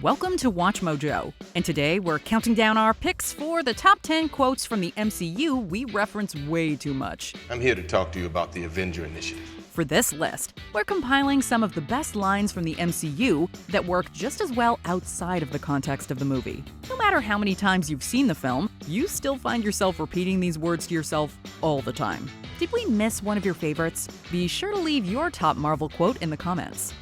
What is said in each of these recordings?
Welcome to WatchMojo, and today we're counting down our picks for the top 10 quotes from the MCU we reference way too much. I'm here to talk to you about the Avenger Initiative. For this list, we're compiling some of the best lines from the MCU that work just as well outside of the context of the movie. No matter how many times you've seen the film, you still find yourself repeating these words to yourself all the time. Did we miss one of your favorites? Be sure to leave your top Marvel quote in the comments.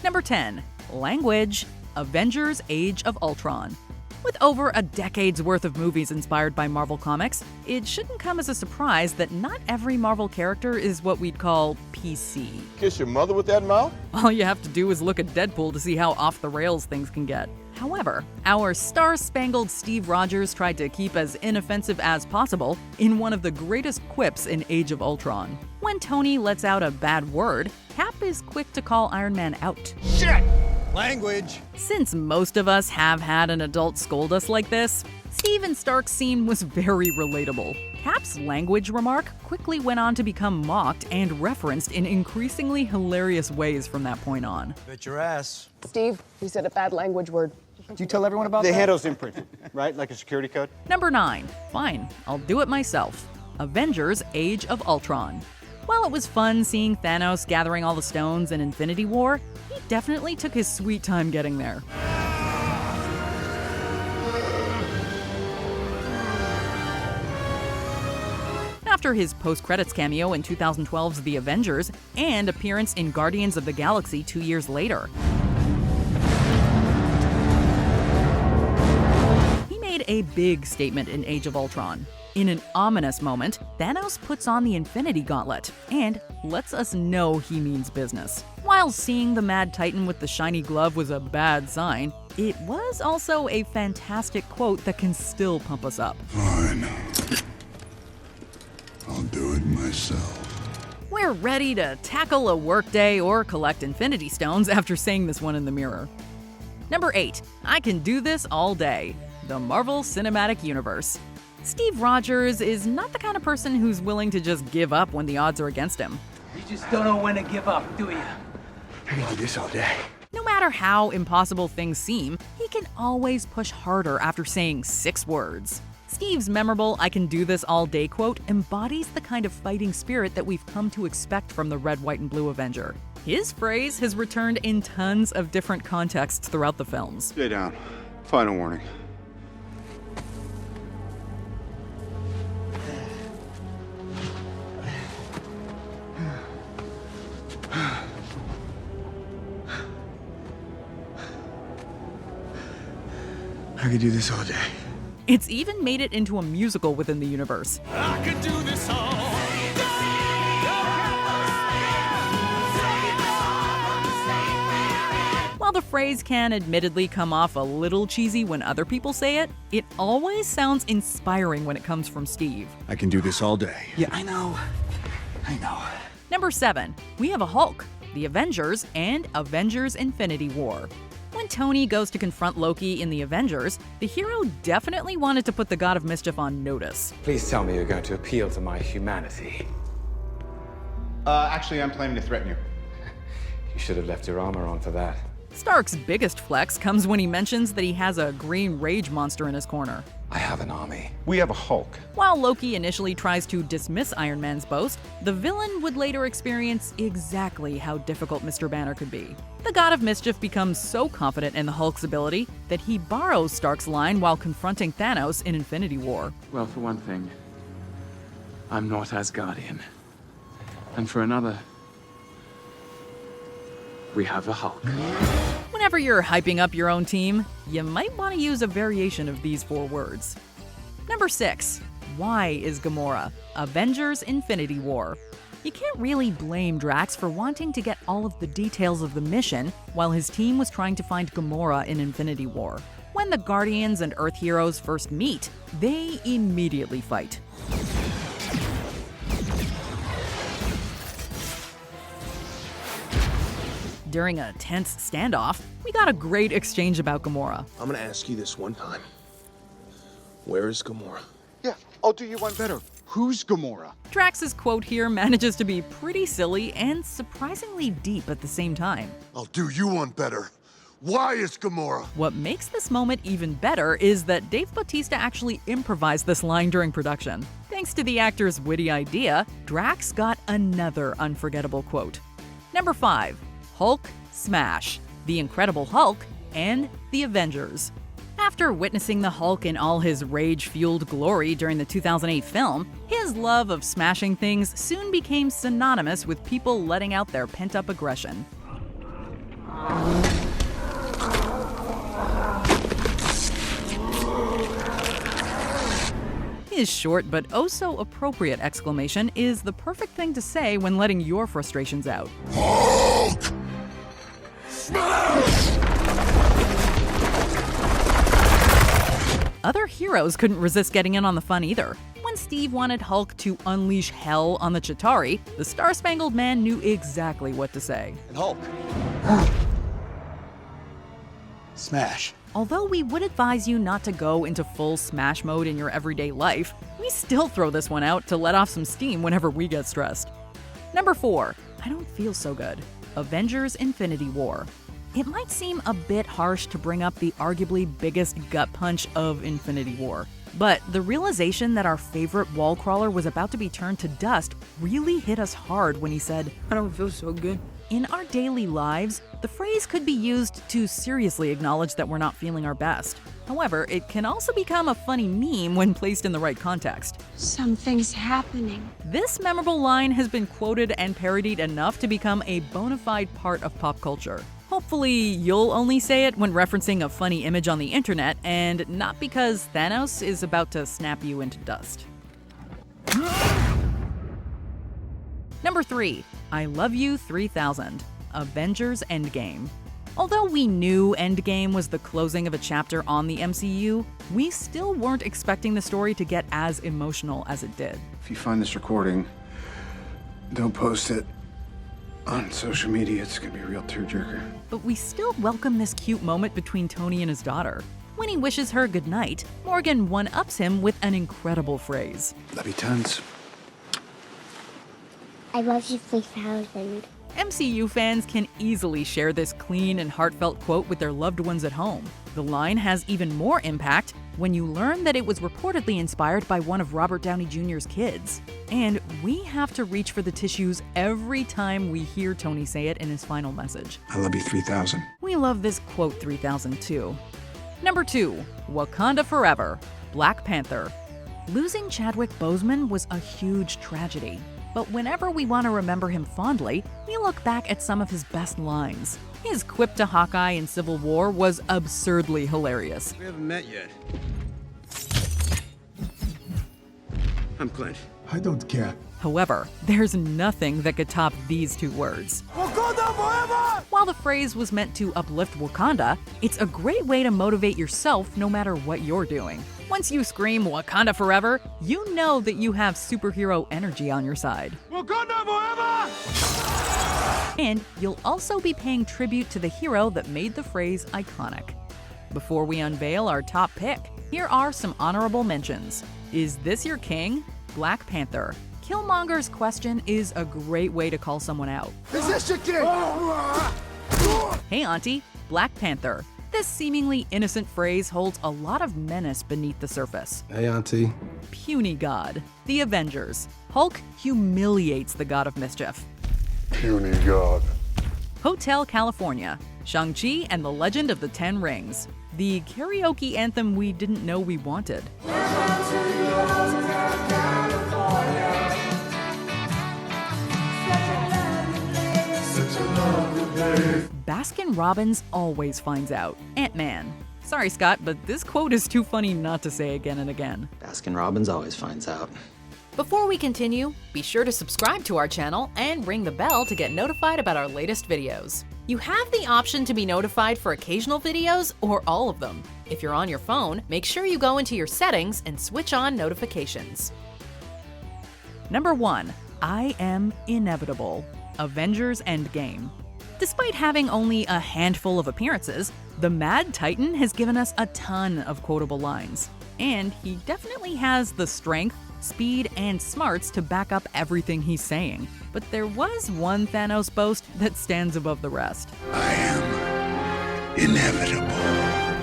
Number 10. Language. Avengers: Age of Ultron. With over a decade's worth of movies inspired by Marvel Comics, it shouldn't come as a surprise that not every Marvel character is what we'd call PC. Kiss your mother with that mouth? All you have to do is look at Deadpool to see how off the rails things can get. However, our star-spangled Steve Rogers tried to keep as inoffensive as possible in one of the greatest quips in Age of Ultron. When Tony lets out a bad word, Cap is quick to call Iron Man out. Shit! Language! Since most of us have had an adult scold us like this, Steve and Stark's scene was very relatable. Cap's language remark quickly went on to become mocked and referenced in increasingly hilarious ways from that point on. Bet your ass. Steve, you said a bad language word. Did you tell everyone about that? The handle's imprinted, right? Like a security code? Number 9. Fine, I'll do it myself. Avengers: Age of Ultron. While it was fun seeing Thanos gathering all the stones in Infinity War, he definitely took his sweet time getting there. After his post-credits cameo in 2012's The Avengers and appearance in Guardians of the Galaxy 2 years later, he made a big statement in Age of Ultron. In an ominous moment, Thanos puts on the Infinity Gauntlet and lets us know he means business. While seeing the Mad Titan with the shiny glove was a bad sign, it was also a fantastic quote that can still pump us up. Fine. I'll do it myself. We're ready to tackle a workday or collect Infinity Stones after saying this one in the mirror. Number 8. I can do this all day. The Marvel Cinematic Universe. Steve Rogers is not the kind of person who's willing to just give up when the odds are against him. You just don't know when to give up, do you? I can do this all day. No matter how impossible things seem, he can always push harder after saying 6 words. Steve's memorable "I can do this all day" quote embodies the kind of fighting spirit that we've come to expect from the red, white, and blue Avenger. His phrase has returned in tons of different contexts throughout the films. Stay down. Final warning. I could do this all day. It's even made it into a musical within the universe. I could do this all While the phrase can admittedly come off a little cheesy when other people say it, it always sounds inspiring when it comes from Steve. I can do this all day. Yeah, I know. Number 7. We have a Hulk, the Avengers, and Avengers: Infinity War. When Tony goes to confront Loki in the Avengers, the hero definitely wanted to put the God of Mischief on notice. Please tell me you're going to appeal to my humanity. Actually, I'm planning to threaten you. You should have left your armor on for that. Stark's biggest flex comes when he mentions that he has a green rage monster in his corner. I have an army. We have a Hulk. While Loki initially tries to dismiss Iron Man's boast, the villain would later experience exactly how difficult Mr. Banner could be. The God of Mischief becomes so confident in the Hulk's ability that he borrows Stark's line while confronting Thanos in Infinity War. Well, for one thing, I'm not Asgardian. And for another, we have a Hulk. Whenever you're hyping up your own team, you might want to use a variation of these 4 words. Number 6. Why is Gamora? Avengers: Infinity War. You can't really blame Drax for wanting to get all of the details of the mission while his team was trying to find Gamora in Infinity War. When the Guardians and Earth heroes first meet, they immediately fight. During a tense standoff, we got a great exchange about Gamora. I'm gonna ask you this one time. Where is Gamora? Yeah, I'll do you one better. Who's Gamora? Drax's quote here manages to be pretty silly and surprisingly deep at the same time. I'll do you one better. Why is Gamora? What makes this moment even better is that Dave Bautista actually improvised this line during production. Thanks to the actor's witty idea, Drax got another unforgettable quote. Number 5. Hulk Smash, The Incredible Hulk, and The Avengers. After witnessing the Hulk in all his rage-fueled glory during the 2008 film, his love of smashing things soon became synonymous with people letting out their pent-up aggression. His short but oh-so-appropriate exclamation is the perfect thing to say when letting your frustrations out. Hulk! Smash! Other heroes couldn't resist getting in on the fun either. When Steve wanted Hulk to unleash hell on the Chitauri, the Star-Spangled Man knew exactly what to say. And Hulk. Smash. Although we would advise you not to go into full smash mode in your everyday life, we still throw this one out to let off some steam whenever we get stressed. Number 4. I don't feel so good. Avengers Infinity War. It might seem a bit harsh to bring up the arguably biggest gut punch of Infinity War, but the realization that our favorite wall crawler was about to be turned to dust really hit us hard when he said, I don't feel so good. In our daily lives, the phrase could be used to seriously acknowledge that we're not feeling our best. However, it can also become a funny meme when placed in the right context. Something's happening. This memorable line has been quoted and parodied enough to become a bona fide part of pop culture. Hopefully, you'll only say it when referencing a funny image on the internet, and not because Thanos is about to snap you into dust. Number 3. I Love You 3000. Avengers Endgame. Although we knew Endgame was the closing of a chapter on the MCU, we still weren't expecting the story to get as emotional as it did. If you find this recording, don't post it on social media. It's gonna be a real tearjerker. But we still welcome this cute moment between Tony and his daughter. When he wishes her goodnight, Morgan one-ups him with an incredible phrase. Love you tons. I love you 3000. MCU fans can easily share this clean and heartfelt quote with their loved ones at home. The line has even more impact when you learn that it was reportedly inspired by one of Robert Downey Jr.'s kids. And we have to reach for the tissues every time we hear Tony say it in his final message. I love you 3000. We love this quote 3000 too. Number 2. Wakanda Forever. Black Panther. Losing Chadwick Boseman was a huge tragedy. But whenever we want to remember him fondly, we look back at some of his best lines. His quip to Hawkeye in Civil War was absurdly hilarious. We haven't met yet. I'm Clint. I don't care. However, there's nothing that could top these two words. Wakanda forever! While the phrase was meant to uplift Wakanda, it's a great way to motivate yourself no matter what you're doing. Once you scream Wakanda Forever, you know that you have superhero energy on your side. Wakanda forever! And you'll also be paying tribute to the hero that made the phrase iconic. Before we unveil our top pick, here are some honorable mentions. Is this your king? Black Panther. Killmonger's question is a great way to call someone out. Is this your kid? Hey auntie, Black Panther. This seemingly innocent phrase holds a lot of menace beneath the surface. Hey, auntie. Puny God. The Avengers. Hulk humiliates the god of mischief. Puny God. Hotel California. Shang-Chi and the Legend of the Ten Rings. The karaoke anthem we didn't know we wanted. Baskin-Robbins always finds out. Ant-Man. Sorry, Scott, but this quote is too funny not to say again and again. Baskin-Robbins always finds out. Before we continue, be sure to subscribe to our channel and ring the bell to get notified about our latest videos. You have the option to be notified for occasional videos or all of them. If you're on your phone, make sure you go into your settings and switch on notifications. Number 1. I Am Inevitable. Avengers Endgame. Despite having only a handful of appearances, the Mad Titan has given us a ton of quotable lines. And he definitely has the strength, speed, and smarts to back up everything he's saying. But there was one Thanos boast that stands above the rest. I am inevitable.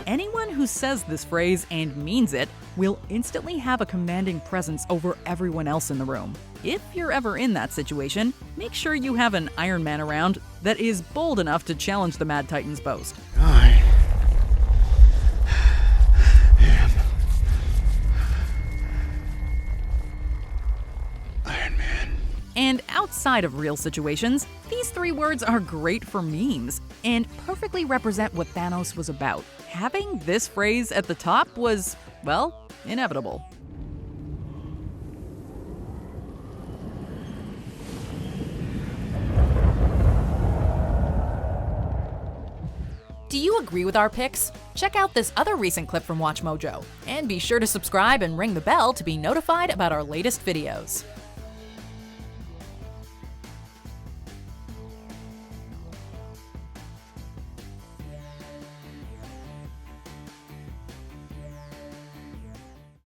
Anyone who says this phrase and means it will instantly have a commanding presence over everyone else in the room. If you're ever in that situation, make sure you have an Iron Man around that is bold enough to challenge the Mad Titan's boast. I am Iron Man. And outside of real situations, these 3 words are great for memes and perfectly represent what Thanos was about. Having this phrase at the top was, well, inevitable. Do you agree with our picks? Check out this other recent clip from WatchMojo, and be sure to subscribe and ring the bell to be notified about our latest videos.